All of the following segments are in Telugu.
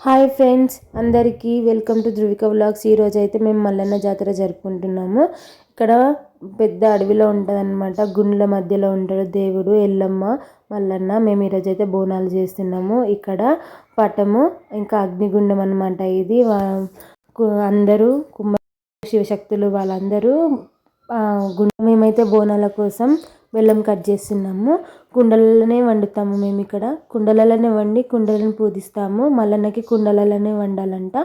హాయ్ ఫ్రెండ్స్, అందరికీ వెల్కమ్ టు ధృవిక వ్లాగ్స్. ఈరోజు అయితే మేము మల్లన్న జాతర జరుపుకుంటున్నాము. ఇక్కడ పెద్ద అడవిలో ఉంటుందన్నమాట. గుండ్ల మధ్యలో ఉంటాడు దేవుడు, ఎల్లమ్మ, మల్లన్న. మేము ఈరోజు అయితే బోనాలు చేస్తున్నాము. ఇక్కడ పటము ఇంకా అగ్నిగుండం అన్నమాట. ఇది అందరూ శివశక్తులు వాళ్ళందరూ మేమైతే బోనాల కోసం బెల్లం కట్ చేస్తున్నాము. కుండలలోనే వండుతాము. మేము ఇక్కడ కుండలలోనే వండి కుండలను పూజిస్తాము. మల్లన్నకి కుండలలోనే వండాలంట,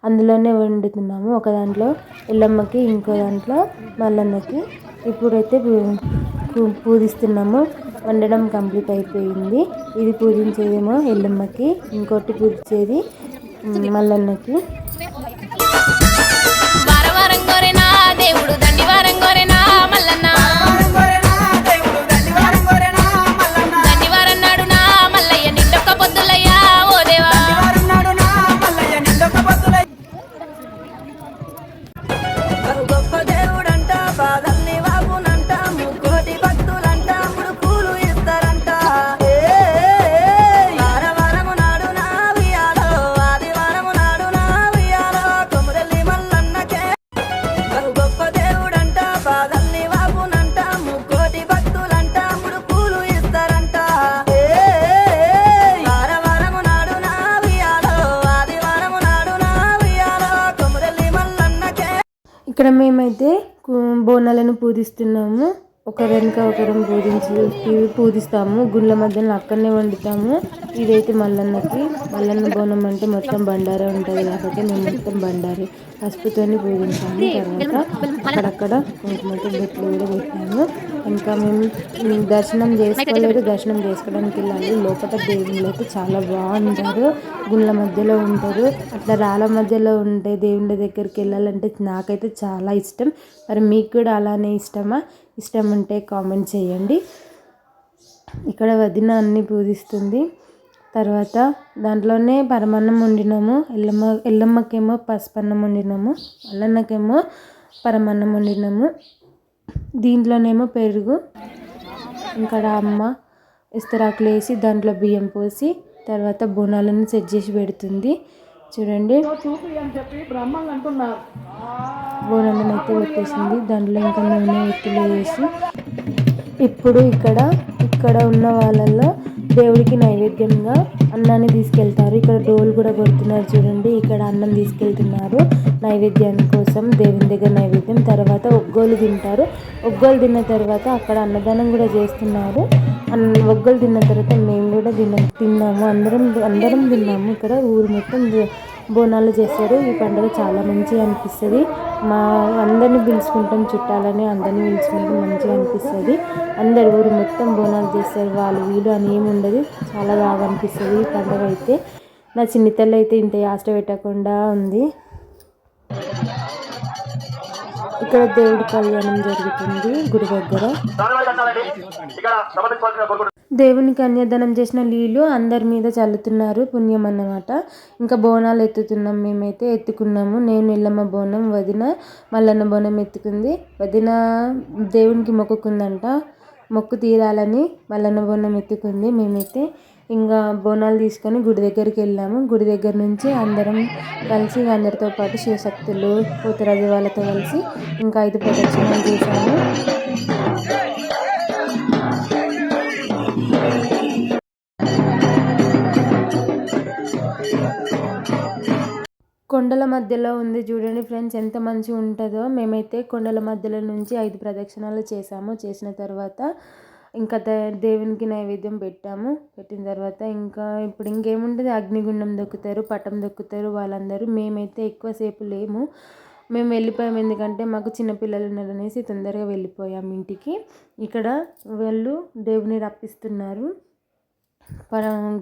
అందులోనే వండుతున్నాము. ఒక దాంట్లో ఎల్లమ్మకి, ఇంకో దాంట్లో మల్లన్నకి. ఇప్పుడైతే పూజిస్తున్నాము. వండడం కంప్లీట్ అయిపోయింది. ఇది పూజించేదేమో ఎల్లమ్మకి, ఇంకోటి పూజించేది మల్లన్నకి. ఇక్కడ మేమైతే బోనాలను పూజిస్తున్నాము. ఒకరిక ఒకరం పూజిస్తాము. గుళ్ళ మధ్యలో అక్కడనే వండుతాము. ఇదైతే మల్లన్నకి. మల్లన్న బోనం అంటే మొత్తం బండారే ఉంటుంది కాబట్టి మేము మొత్తం బండారి పసుపుతోని పూజించాము. తర్వాత అక్కడక్కడ కుంకుమతో బొట్లు కూడా పెట్టాము. ఇంకా మేము దర్శనం చేసుకోలేదు. దర్శనం చేసుకోవడానికి వెళ్ళాలి. లోపల దేవుళ్ళు అయితే చాలా బాగుంటారు. గుళ్ళ మధ్యలో ఉంటారు. అట్లా రాళ్ళ మధ్యలో ఉంటే దేవుళ్ళ దగ్గరికి వెళ్ళాలంటే నాకైతే చాలా ఇష్టం. మరి మీకు కూడా అలానే ఇష్టమా? ఇష్టం ఉంటే కామెంట్ చేయండి. ఇక్కడ వదిన అన్ని పూజిస్తుంది. తర్వాత దాంట్లోనే పరమాన్నం వండినాము. ఎల్లమ్మకేమో పసుపన్నం వండినాము, మల్లన్నకేమో పరమాన్నం వండినాము. దీంట్లోనేమో పెరుగు, ఇంకా అమ్మ ఇస్తరాకులు వేసి దాంట్లో బియ్యం పోసి తర్వాత బోనాలను సెట్ చేసి పెడుతుంది. చూడండి, బోనాలను అయితే పెట్టేసింది. దాంట్లో ఇంకా నూనె ఎత్తులు వేసి ఇప్పుడు ఇక్కడ ఉన్న వాళ్ళల్లో దేవుడికి నైవేద్యంగా అన్నాన్ని తీసుకెళ్తారు. ఇక్కడ డోలు కూడా కొడుతున్నారు. చూడండి, ఇక్కడ అన్నం తీసుకెళ్తున్నారు నైవేద్యాన్ని కోసం. దేవుని దగ్గర నైవేద్యం. తర్వాత ఒగ్గోలు తింటారు. ఒగ్గోలు తిన్న తర్వాత అక్కడ అన్నదానం కూడా చేస్తున్నారు. ఒగ్గోలు తిన్న తర్వాత మేము కూడా తిన్నాము. అందరం తిన్నాము. ఇక్కడ ఊరు మొత్తం బోనాలు చేస్తారు. ఈ పండుగ చాలా మంచిగా అనిపిస్తుంది. అందరినీ పిలుచుకుంటాం, చుట్టాలని అందరినీ పిలుచుకుంటాం. మంచిగా అనిపిస్తుంది. అందరు ఊరు మొత్తం బోనాలు చేస్తారు. వాళ్ళు వీళ్ళు అని ఏమి ఉండదు. చాలా బాగా అనిపిస్తుంది ఈ పండుగ అయితే. నా చిన్నతల్లి అయితే ఇంత యాస్ట పెట్టకుండా ఉంది. ఇక్కడ దేవుడి కళ్యాణం జరుగుతుంది గుడి దగ్గర. దేవునికి అన్యదానం చేసిన నీళ్ళు అందరి మీద చల్లుతున్నారు. పుణ్యం అన్నమాట. ఇంకా బోనాలు ఎత్తుతున్నాం. మేమైతే ఎత్తుకున్నాము. నేను ఎల్లమ్మ బోనం, వదిన మల్లన్న బోనం ఎత్తుకుంది. వదిన దేవునికి మొక్కుకుందంట. మొక్కు తీరాలని మల్లన్న బోనం ఎత్తుకుంది. మేమైతే ఇంకా బోనాలు తీసుకొని గుడి దగ్గరికి వెళ్ళాము. గుడి దగ్గర నుంచి అందరం కలిసి అందరితో పాటు శివశక్తులు, పోతురాజు వాళ్ళతో కలిసి ఇంకా 5 ప్రదక్షిణాలు చేశాము. కొండల మధ్యలో ఉంది. చూడండి ఫ్రెండ్స్, ఎంత మంచిగా ఉంటుందో. మేమైతే కొండల మధ్యలో నుంచి 5 ప్రదక్షిణాలు చేసాము. చేసిన తర్వాత ఇంకా దేవునికి నైవేద్యం పెట్టాము. పెట్టిన తర్వాత ఇప్పుడు ఇంకేముంటుంది, అగ్నిగుండం దొక్కుతారు, పటం దొక్కుతారు వాళ్ళందరూ. మేమైతే ఎక్కువసేపు లేము. మేము వెళ్ళిపోయాము. ఎందుకంటే మాకు చిన్నపిల్లలు ఉన్నారనేసి తొందరగా వెళ్ళిపోయాము ఇంటికి. ఇక్కడ వాళ్ళు దేవుని రప్పిస్తున్నారు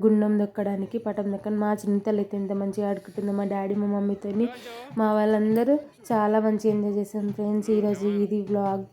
గుండం దొక్కడానికి, పటం దొక్కడానికి. మా చిన్నతల్లి అయితే ఎంత మంచిగా ఆడుకుంటుందో, మా డాడీ మా మమ్మీతోని. మా వాళ్ళందరూ చాలా మంచిగా ఎంజాయ్ చేసాం ఫ్రెండ్స్. ఈరోజు ఇది వ్లాగ్.